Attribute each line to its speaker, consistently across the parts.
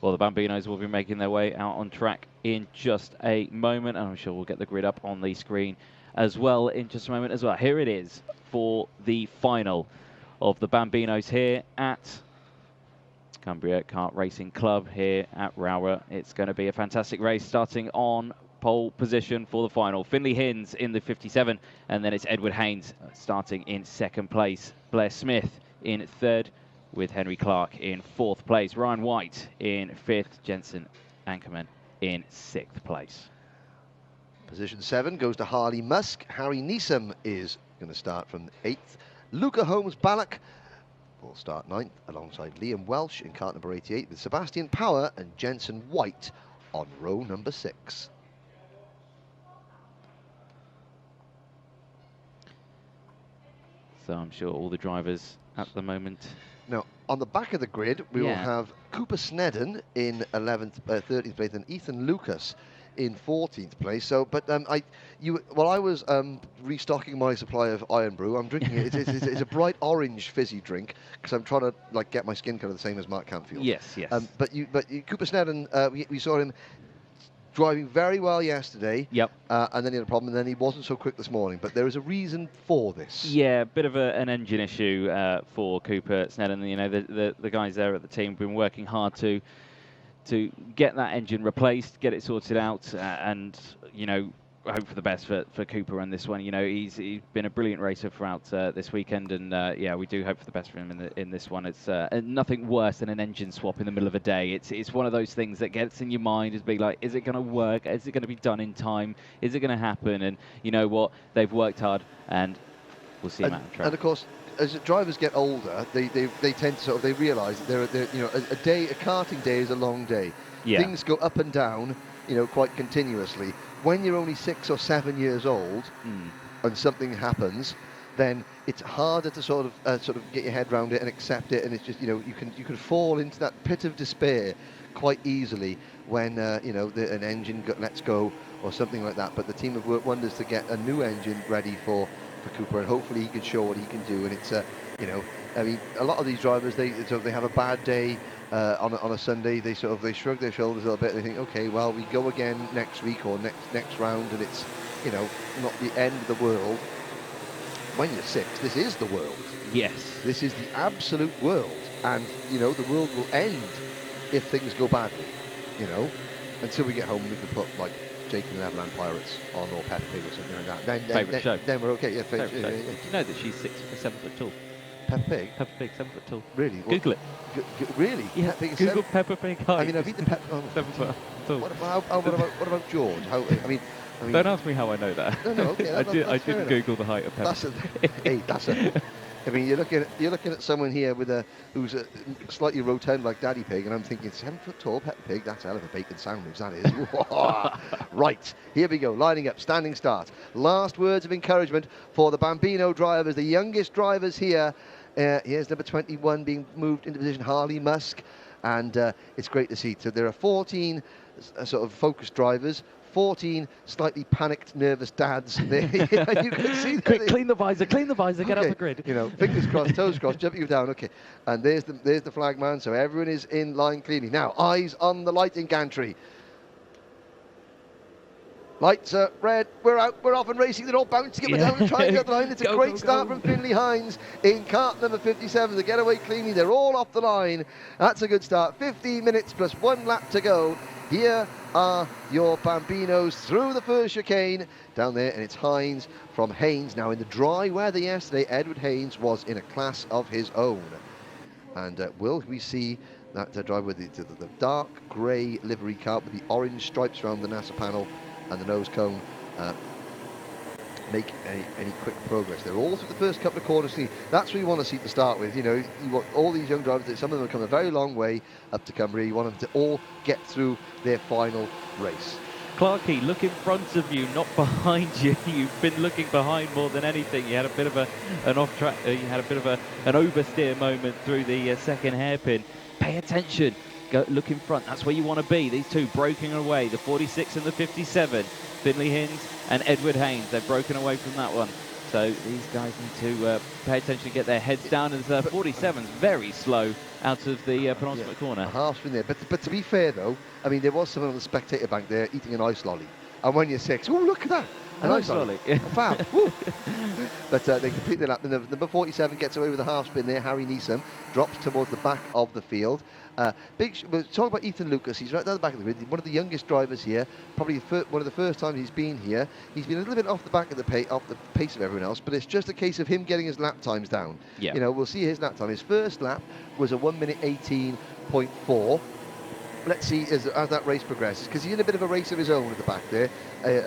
Speaker 1: Well, the Bambinos will be making their way out on track in just a moment, and I'm sure we'll get the grid up on the screen as well in just a moment as well. Here it is for the final of the Bambinos here at Cumbria Kart Racing Club here at Rowrah. It's going to be a fantastic race starting on pole position for the final. Finley Hinds in the 57, and then it's Edward Haynes starting in second place. Blair Smith in third, with Henry Clark in fourth place. Ryan White in fifth. Jensen Ankerman in sixth place.
Speaker 2: Position 7 goes to Harley Musk. Harry Neeson is going to start from 8th. Luca Holmes-Ballock will start 9th alongside Liam Welsh in kart number 88 with Sebastian Power and Jensen White on row number 6.
Speaker 1: So I'm sure all the drivers at the moment.
Speaker 2: Now, on the back of the grid, we will have Cooper Snedden in 13th place and Ethan Lucas in 14th place. So, but while I was restocking my supply of Iron Brew, I'm drinking it. It's a bright orange fizzy drink because I'm trying to get my skin colour the same as Mark Canfield.
Speaker 1: Yes, yes.
Speaker 2: But Cooper Snedden, we saw him driving very well yesterday.
Speaker 1: Yep.
Speaker 2: And then he had a problem, and then he wasn't so quick this morning. But there is a reason for this.
Speaker 1: Yeah, a bit of an engine issue for Cooper Snedden. You know, the guys there at the team have been working hard to get that engine replaced, get it sorted out, and you know, hope for the best for Cooper on this one. You know, he's been a brilliant racer throughout this weekend, and yeah, we do hope for the best for him in this one. It's nothing worse than an engine swap in the middle of a day. It's one of those things that gets in your mind, is being like, is it going to work? Is it going to be done in time? Is it going to happen? And you know what? They've worked hard, and we'll see him out on track.
Speaker 2: And of course, as drivers get older, they tend to they realise that a karting day is a long day.
Speaker 1: Yeah.
Speaker 2: Things go up and down, quite continuously. When you're only 6 or 7 years old, and something happens, then it's harder to sort of get your head around it and accept it. And it's just you can fall into that pit of despair quite easily when an engine lets go or something like that. But the team have worked wonders to get a new engine ready for Cooper, and hopefully he can show what he can do. And it's I mean, a lot of these drivers, they have a bad day on a Sunday. They shrug their shoulders a little bit. And they think, okay, well, we go again next week or next round, and it's not the end of the world. When you're 6, this is the world.
Speaker 1: Yes.
Speaker 2: This is the absolute world, and the world will end if things go badly. Until we get home, we can put like Jake and the Neverland Pirates on, or Peppa Pig or something like that.
Speaker 1: Favourite show.
Speaker 2: Then we're okay. Yeah,
Speaker 1: Did you know that she's 7 foot tall?
Speaker 2: Peppa Pig?
Speaker 1: Peppa Pig, 7 foot tall.
Speaker 2: Really?
Speaker 1: Google it.
Speaker 2: Really?
Speaker 1: Yeah, Google Peppa Pig height.
Speaker 2: I mean, I've eaten Peppa.
Speaker 1: 7 foot tall.
Speaker 2: What about George? I mean,
Speaker 1: don't ask me how I know that.
Speaker 2: No, okay.
Speaker 1: I didn't Google the height of Peppa.
Speaker 2: I mean, you're looking at someone here who's slightly rotund like Daddy Pig, and I'm thinking 7 foot tall Peppa Pig. That's a hell of a bacon sandwich, that is. Right, here we go. Lining up, standing start. Last words of encouragement for the Bambino drivers, the youngest drivers here. Here's number 21 being moved into position, Harley Musk, and it's great to see. So there are 14 sort of focused drivers. 14 slightly panicked, nervous dads. There. You can see that.
Speaker 1: Quick, clean the visor, get out the grid.
Speaker 2: Fingers crossed, toes crossed, jumping down. Okay, and there's the flag man. So everyone is in line cleanly. Now, eyes on the lighting gantry. Lights are red. We're out. We're off and racing. They're all bouncing up and down and trying to get the line. It's a great start from Finley Hinds in kart number 57. They get away cleanly. They're all off the line. That's a good start. 15 minutes plus 1 lap to go. Here are your Bambinos through the first chicane down there, and it's Hinds from Haynes. Now, in the dry weather yesterday, Edward Haynes was in a class of his own. And will we see that driver with the dark grey livery car with the orange stripes around the NASA panel and the nose cone make any quick progress? They're all through the first couple of corners. That's what you want to see to start with. You want all these young drivers. Some of them have come a very long way up to Cumbria. You want them to all get through their final race.
Speaker 1: Clarkey, look in front of you, not behind you. You've been looking behind more than anything. You had a bit of an off track. You had a bit of an oversteer moment through the second hairpin. Pay attention. Go look in front. That's where you want to be. These two breaking away. The 46 and the 57. Finley Hinds and Edward Haynes. They've broken away from that one. So these guys need to pay attention, get their heads down, as 47's very slow out of the penultimate
Speaker 2: A
Speaker 1: corner.
Speaker 2: half spin there. But to be fair, though, I mean, there was someone on the spectator bank there eating an ice lolly. And when you're 6, oh, look at that. An ice lolly. Fab. But they complete the lap. And number 47 gets away with a half spin there. Harry Neeson drops towards the back of the field. We'll talk about Ethan Lucas. He's right down the back of the grid. One of the youngest drivers here. Probably one of the first times he's been here. He's been a little bit off the back of off the pace of everyone else. But it's just a case of him getting his lap times down.
Speaker 1: Yeah.
Speaker 2: You know, we'll see his lap time. His first lap was a 1 minute 18.4. Let's see as that race progresses, because he's in a bit of a race of his own at the back there,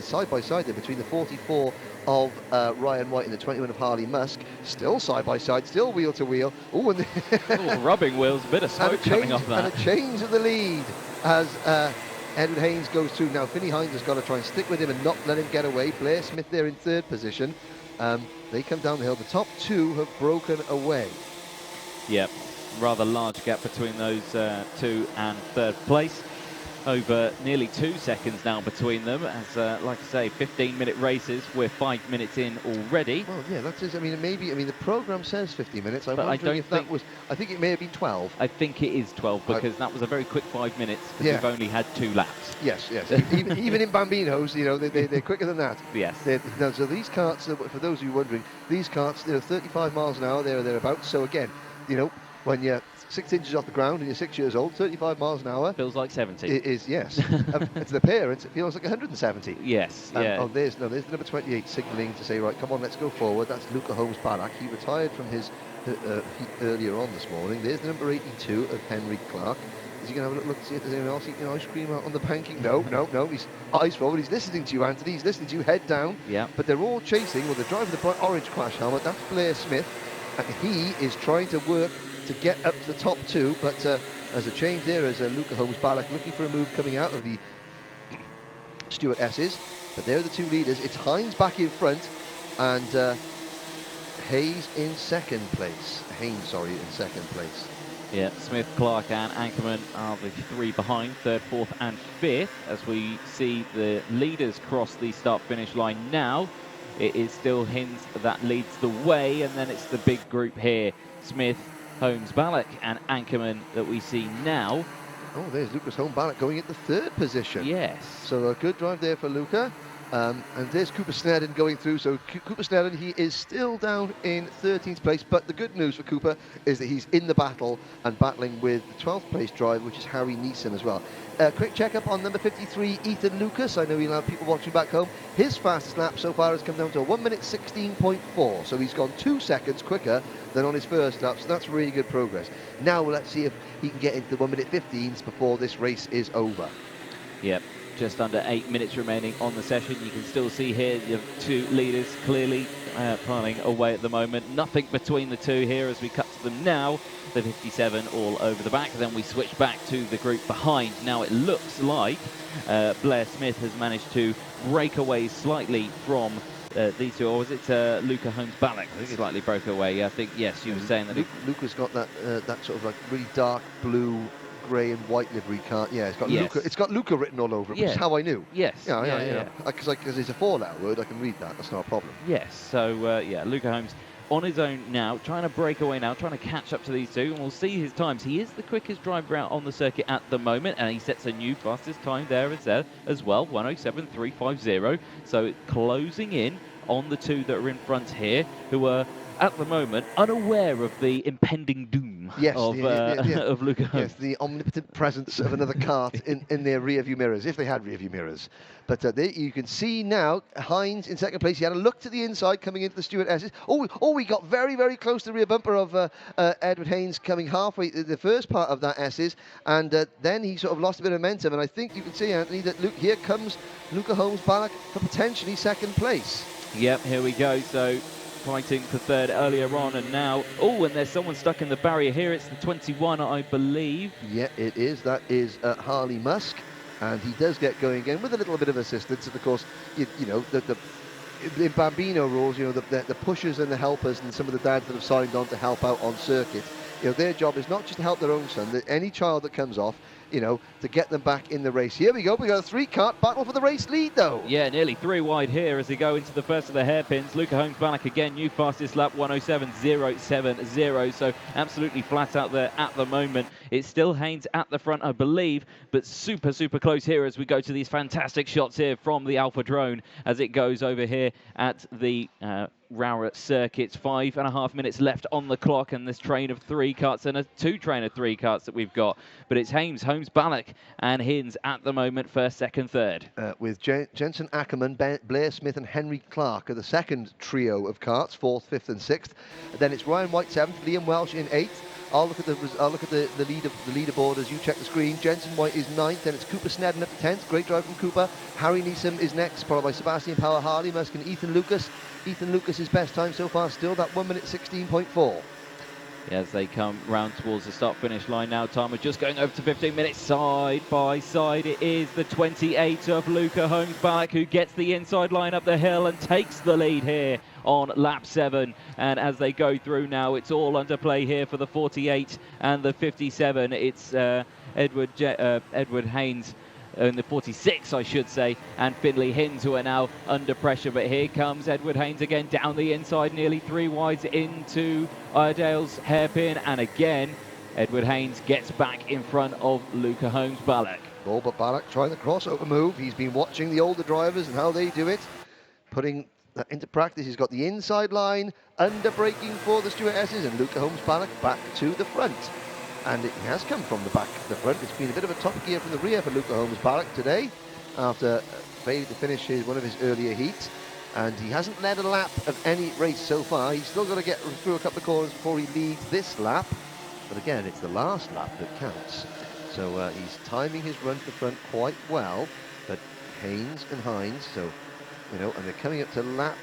Speaker 2: side by side there between the 44 of Ryan White and the 21 of Harley Musk, still side by side, still wheel to wheel. Oh, and
Speaker 1: rubbing wheels, a bit of smoke coming off that.
Speaker 2: And a change of the lead as Edward Haynes goes through. Now Finney Hines has got to try and stick with him and not let him get away. Blair Smith there in third position. They come down the hill. The top two have broken away.
Speaker 1: Yep. Rather large gap between those two and third place. Over nearly 2 seconds now between them, as like I say, 15-minute races. We're 5 minutes in already.
Speaker 2: Well, yeah, that's it. I mean, the program says 50 minutes. I'm
Speaker 1: but
Speaker 2: wondering if that was. I think it may have been 12.
Speaker 1: I think it is 12 because that was a very quick 5 minutes. Because we've only had 2 laps.
Speaker 2: Yes. even in Bambinos, you know, they're quicker than that.
Speaker 1: Yes.
Speaker 2: So these karts, for those of you wondering, these karts, 35 miles an hour, thereabouts. So again, you know, when you're 6 inches off the ground and you're 6 years old, 35 miles an hour
Speaker 1: feels like 70.
Speaker 2: It is, yes. To the parents, it feels like 170.
Speaker 1: Yes. Yeah.
Speaker 2: Oh, there's number 28 signalling to say, right, come on, let's go forward. That's Luca Holmes-Ballack. He retired from his heat earlier on this morning. There's the number 82 of Henry Clark. Is he going to have a look to see if there's anyone else eating ice cream out on the banking? No. He's eyes forward. He's listening to you, Anthony. He's listening to you, head down.
Speaker 1: Yeah.
Speaker 2: But they're all chasing. Well, they're driving the bright orange crash helmet. That's Blair Smith. And he is trying to work to get up to the top two, but there's a change there as Luca Holmes-Ballack looking for a move coming out of the Stuart S's. But they're the two leaders. It's Hines back in front, and Haynes in second place. In second place.
Speaker 1: Yeah, Smith, Clark and Ankerman are the 3 behind, 3rd, 4th and 5th, as we see the leaders cross the start-finish line now. It is still Hinds that leads the way, and then it's the big group here. Smith, Holmes-Ballack and Ankerman that we see now.
Speaker 2: Oh, there's Lucas Holmes-Ballack going into 3rd position.
Speaker 1: Yes.
Speaker 2: So a good drive there for Luca. And there's Cooper Snedden going through. So Cooper Snedden, he is still down in 13th place. But the good news for Cooper is that he's in the battle and battling with the 12th place driver, which is Harry Neeson as well. Quick check-up on number 53, Ethan Lucas. I know you'll have people watching back home. His fastest lap so far has come down to a 1 minute 16.4. So he's gone 2 seconds quicker than on his first lap. So that's really good progress. Now let's see if he can get into the 1 minute 15s before this race is over.
Speaker 1: Yep. Just under 8 minutes remaining on the session. You can still see here the 2 leaders clearly piling away at the moment. Nothing between the 2 here as we cut to them now. The 57 all over the back. Then we switch back to the group behind. Now it looks like Blair Smith has managed to break away slightly from these 2, or was it Luca Holmes-Ballack that slightly broke away? I think, yes, you were saying that.
Speaker 2: Luca's got that sort of like really dark blue, grey and white livery car. Yeah, it's got Luca. It's got Luca written all over it, which is how I knew.
Speaker 1: Yes.
Speaker 2: Yeah. Because it's a 4-letter word, I can read that. That's not a problem.
Speaker 1: Yes. So yeah, Luca Holmes on his own now, trying to break away now, trying to catch up to these 2, and we'll see his times. He is the quickest driver out on the circuit at the moment, and he sets a new fastest time there as well, 1:07.350. So closing in on the 2 that are in front here, who are at the moment unaware of the impending doom of Luca Holmes.
Speaker 2: Yes, the omnipotent presence of another kart in their rear-view mirrors, if they had rear-view mirrors. But there you can see now Hines in second place. He had a look to the inside coming into the Stuart S's. We got very, very close to the rear bumper of Edward Haynes coming halfway the first part of that S's, and then he sort of lost a bit of momentum. And I think you can see, Anthony, that here comes Luca Holmes-Ballack for potentially second place.
Speaker 1: Yep, here we go. So fighting for 3rd earlier on, and now, and there's someone stuck in the barrier here. It's the 21, I believe. Yeah,
Speaker 2: it is. That is Harley Musk, and he does get going again with a little bit of assistance. And of course, you know, in Bambino rules, you know, the pushers and the helpers and some of the dads that have signed on to help out on circuit, you know, their job is not just to help their own son. That any child that comes off, to get them back in the race. Here we go. We got a 3-kart battle for the race lead, though.
Speaker 1: Yeah, nearly 3 wide here as they go into the first of the hairpins. Luca Holmes-Ballack again, new fastest lap, 107.070. So absolutely flat out there at the moment. It's still Haynes at the front, I believe, but super, super close here as we go to these fantastic shots here from the Alpha drone as it goes over here at the Rowrah circuits. 5.5 minutes left on the clock, and this train of 3 karts and a 2 train of 3 karts that we've got. But it's Holmes-Ballack and Hinds at the moment, first, second, third.
Speaker 2: With Jensen Ackerman, Blair Smith and Henry Clark are the second trio of karts, 4th, 5th and 6th. Then it's Ryan White 7th, Liam Welsh in 8th. I'll look at the leaderboard as you check the screen. Jensen White is 9th, then it's Cooper Snedden at the 10th. Great drive from Cooper. Harry Neeson is next, followed by Sebastian Power, Harley Musk and Ethan Lucas. Ethan Lucas' best time so far still that 1 minute 16.4.
Speaker 1: As they come round towards the start-finish line now, timer just going over to 15 minutes, side by side. It is the 28 of Luca Holmes-Ballack who gets the inside line up the hill and takes the lead here on lap 7. And as they go through now, it's all under play here for the 48 and the 57. It's Edward Haynes in the 46, I should say, and Finley Hinds who are now under pressure. But here comes Edward Haynes again down the inside, nearly 3 wides into Iredale's hairpin, and again Edward Haynes gets back in front of Luca Holmes-Ballack.
Speaker 2: Oh, but Ballack trying the crossover move. He's been watching the older drivers and how they do it, putting that into practice. He's got the inside line, under braking for the Stuart S's, and Luca Holmes-Ballack back to the front. And it has come from the back to the front. It's been a bit of a top gear from the rear for Luca Holmes-Ballack today after failing to finish one of his earlier heats. And he hasn't led a lap of any race so far. He's still got to get through a couple of corners before he leads this lap. But again, it's the last lap that counts. So he's timing his run to the front quite well. But Haynes and Hinds, so, and they're coming up to lap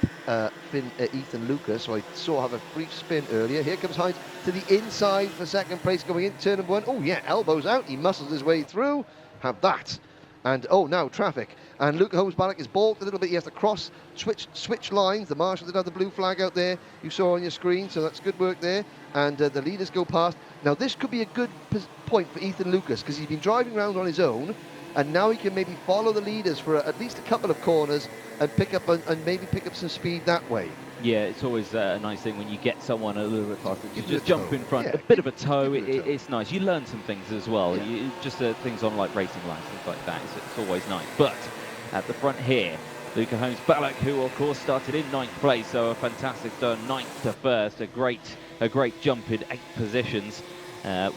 Speaker 2: Ethan Lucas, who I saw have a brief spin earlier. Here comes Hinds to the inside for second place, going in turn number 1. Oh yeah, elbows out, he muscles his way through. Have that. And now traffic. And Luca Holmes-Ballack is balked a little bit. He has to switch lines. The marshal did have the blue flag out there you saw on your screen, so that's good work there. And the leaders go past. Now this could be a good point for Ethan Lucas, because he's been driving around on his own, and now he can maybe follow the leaders for at least a couple of corners and maybe pick up some speed that way.
Speaker 1: Yeah, it's always a nice thing when you get someone a little bit faster. You just jump in front, a bit of a toe. It's nice. You learn some things as well. Yeah. Just things on like racing lines, things like that. It's always nice. But at the front here, Luca Holmes-Ballack, who of course started in 9th place, so a fantastic turn, 9th to 1st, a great jump in 8 positions,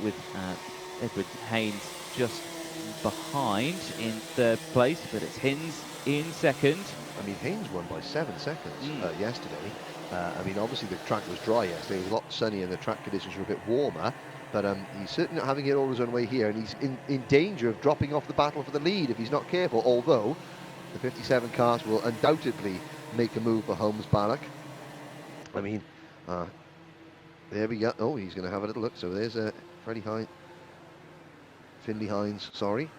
Speaker 1: with Edward Haynes just behind in 3rd place, but it's Hinds in 2nd.
Speaker 2: I mean, Haynes won by 7 seconds yesterday. I mean, obviously the track was dry yesterday. It was a lot sunnier and the track conditions were a bit warmer. But he's certainly not having it all his own way here, and he's in danger of dropping off the battle for the lead if he's not careful, although the 57 cars will undoubtedly make a move for Holmes-Ballack. I mean, there we go. Oh, he's going to have a little look. So there's Finley Hinds, sorry,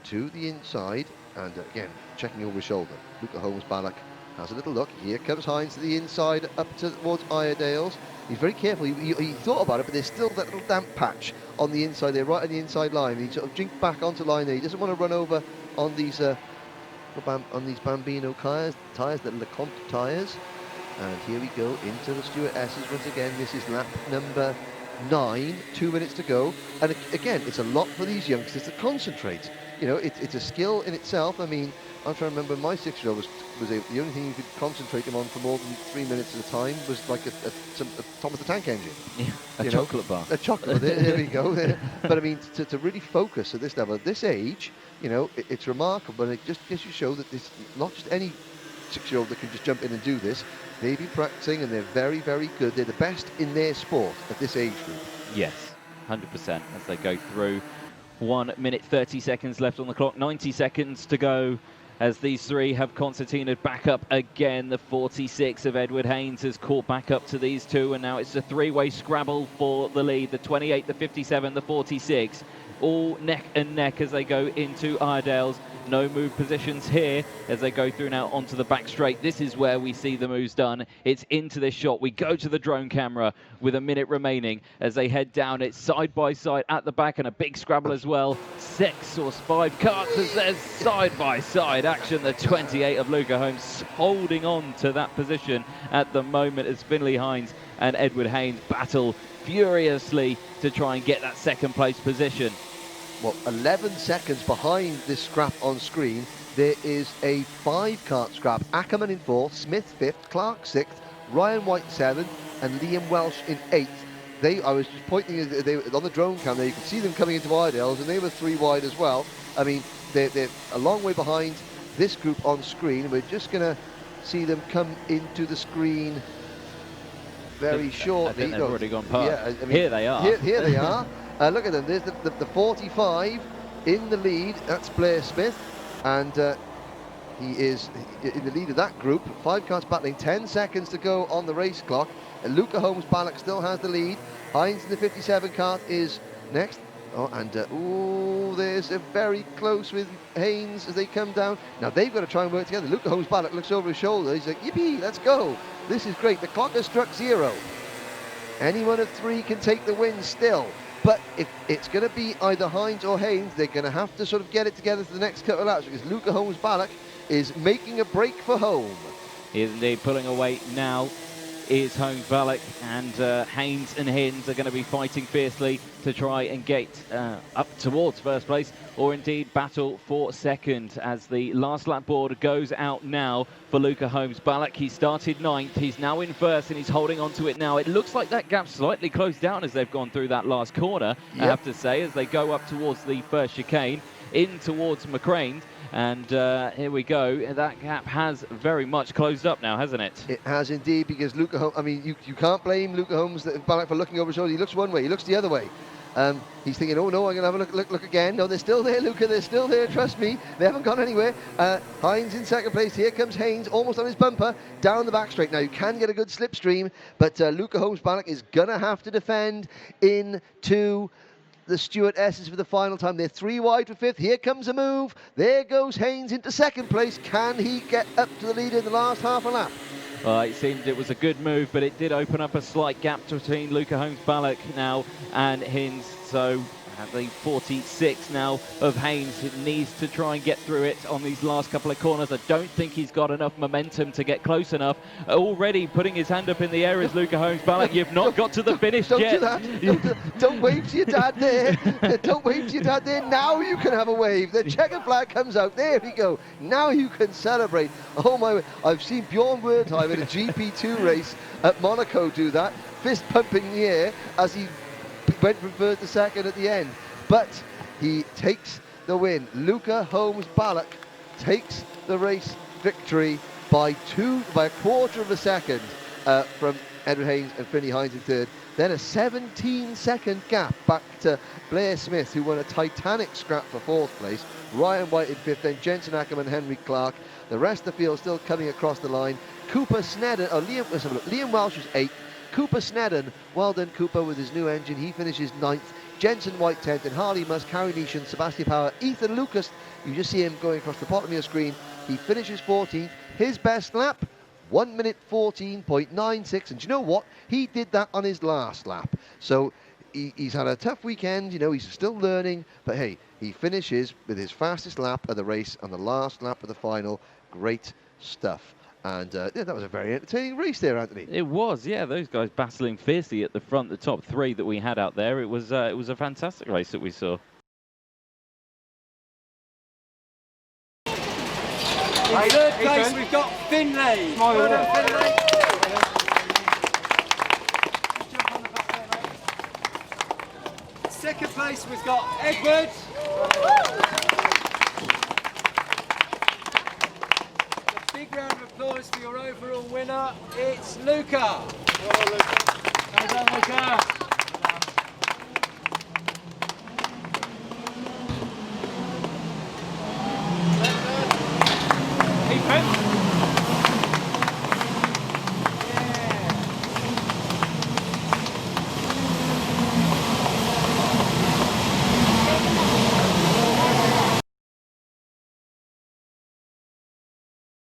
Speaker 2: to the inside, and again, checking over his shoulder. Luca Holmes-Ballack has a little look. Here comes Hinds to the inside, up towards Iredale's. He's very careful. He thought about it, but there's still that little damp patch on the inside there, right on the inside line. He sort of jinked back onto line there. He doesn't want to run over on these Bambino tyres, the LeConte tyres. And here we go into the Stuart S's once again. This is lap number 9, 2 minutes to go. And again, it's a lot for these youngsters to concentrate. It's a skill in itself. I mean, I'm trying to remember, my 6-year-old was the only thing you could concentrate him on for more than 3 minutes at a time was like a Thomas the Tank Engine.
Speaker 1: Yeah, a chocolate bar.
Speaker 2: A chocolate bar, there we go. But I mean, to really focus at this level, at this age, it's remarkable. And it just gives you show that it's not just any 6-year-old that can just jump in and do this. They've been practicing and they're very, very good. They're the best in their sport at this age group.
Speaker 1: Yes, 100% as they go through. 1 minute 30 seconds left on the clock, 90 seconds to go as these three have concertinaed back up again. The 46 of Edward Haynes has caught back up to these two, and now it's a 3-way scrabble for the lead. The 28, the 57, the 46, all neck and neck as they go into Iredale's no move positions here as they go through now onto the back straight. This is where we see the moves done. It's into this shot. We go to the drone camera with a minute remaining as they head down. It's side by side at the back and a big scrabble as well. 6 or 5 karts as there's side by side action. The 28 of Luca Holmes holding on to that position at the moment as Finley Hines and Edward Haynes battle furiously to try and get that second place position.
Speaker 2: Well, 11 seconds behind this scrap on screen, there is a 5-kart scrap. Ackerman in 4th, Smith 5th, Clark 6th, Ryan White 7th, and Liam Welsh in 8th. I was just pointing on the drone cam there, you could see them coming into Iredales, and they were 3 wide as well. I mean, they're a long way behind this group on screen. We're just going to see them come into the screen very shortly.
Speaker 1: I think they've already gone past.
Speaker 2: Yeah, I mean,
Speaker 1: here they are.
Speaker 2: Here they are. Look at them. There's the 45 in the lead. That's Blair Smith, and he is in the lead of that group. 5 cars battling. 10 seconds to go on the race clock. Luca Holmes Ballock still has the lead. Hines in the 57 kart is next. Oh, and there's a very close with Haynes as they come down. Now they've got to try and work together. Luca Holmes Ballock looks over his shoulder. He's like, yippee, let's go. This is great. The clock has struck 0. Any one of 3 can take the win still. But if it's going to be either Hines or Haynes, they're going to have to sort of get it together for the next couple of laps, because Luca Holmes Ballock is making a break for home.
Speaker 1: They're pulling away now. Is Holmes Ballock, and Haynes and Hins are going to be fighting fiercely to try and get up towards first place, or indeed battle for second, as the last lap board goes out now for Luca Holmes Ballock. He started 9th, he's now in first, and he's holding on to it now. It looks like that gap slightly closed down as they've gone through that last corner, I have to say, as they go up towards the first chicane, in towards McCrane. And here we go. That gap has very much closed up now, hasn't it?
Speaker 2: It has indeed, because Luca Holmes, I mean, you can't blame Luca Holmes Ballock for looking over his shoulder. He looks one way, he looks the other way. He's thinking, oh no, I'm going to have a look again. No, they're still there, Luca, they're still there, trust me. They haven't gone anywhere. Hines in second place. Here comes Haynes, almost on his bumper, down the back straight. Now, you can get a good slipstream, but Luca Holmes Ballock is going to have to defend into the Stuart S's for the final time. They're 3 wide for 5th. Here comes a move. There goes Haynes into second place. Can he get up to the lead in the last half a lap?
Speaker 1: It seemed it was a good move, but it did open up a slight gap between Luca Holmes Ballock now and Hins. So at the 46 now of Haynes, who needs to try and get through it on these last couple of corners. I don't think he's got enough momentum to get close enough. Already putting his hand up in the air is Luca Holmes Ballock. You've not got to the finish yet.
Speaker 2: Don't wave to your dad there. Don't wave to your dad there. Now you can have a wave. The checkered flag comes out. There we go. Now you can celebrate. Oh my, I've seen Bjorn Wertheim in a GP2 race at Monaco do that. Fist pumping in the air as he went from 1st to 2nd at the end, but he takes the win. Luca Holmes Ballock takes the race victory by a quarter of a second from Edward Haynes and Finley Hines in 3rd. Then a 17-second gap back to Blair Smith, who won a titanic scrap for 4th place. Ryan White in 5th, then Jensen Ackerman, Henry Clark. The rest of the field still coming across the line. Cooper Snedden, Liam Welsh was 8th. Cooper Snedden, well done Cooper with his new engine, he finishes 9th. Jensen White 10th, and Harley Musk, Harry Neesham, Sebastian Power, Ethan Lucas, you just see him going across the bottom of your screen, he finishes 14th. His best lap, 1 minute 14.96, and do you know what? He did that on his last lap. So he's had a tough weekend, you know, he's still learning, but hey, he finishes with his fastest lap of the race on the last lap of the final. Great stuff. And yeah, that was a very entertaining race there, Anthony.
Speaker 1: It was, yeah. Those guys battling fiercely at the front, the top 3 that we had out there. It was a fantastic race that we saw.
Speaker 3: In 3rd place, we've got Finlay. Well done, Finlay. Jump on the back there, mate. 2nd place, we've got Edward. Big round of applause for your overall winner. It's Luca.
Speaker 4: Well done, Luca.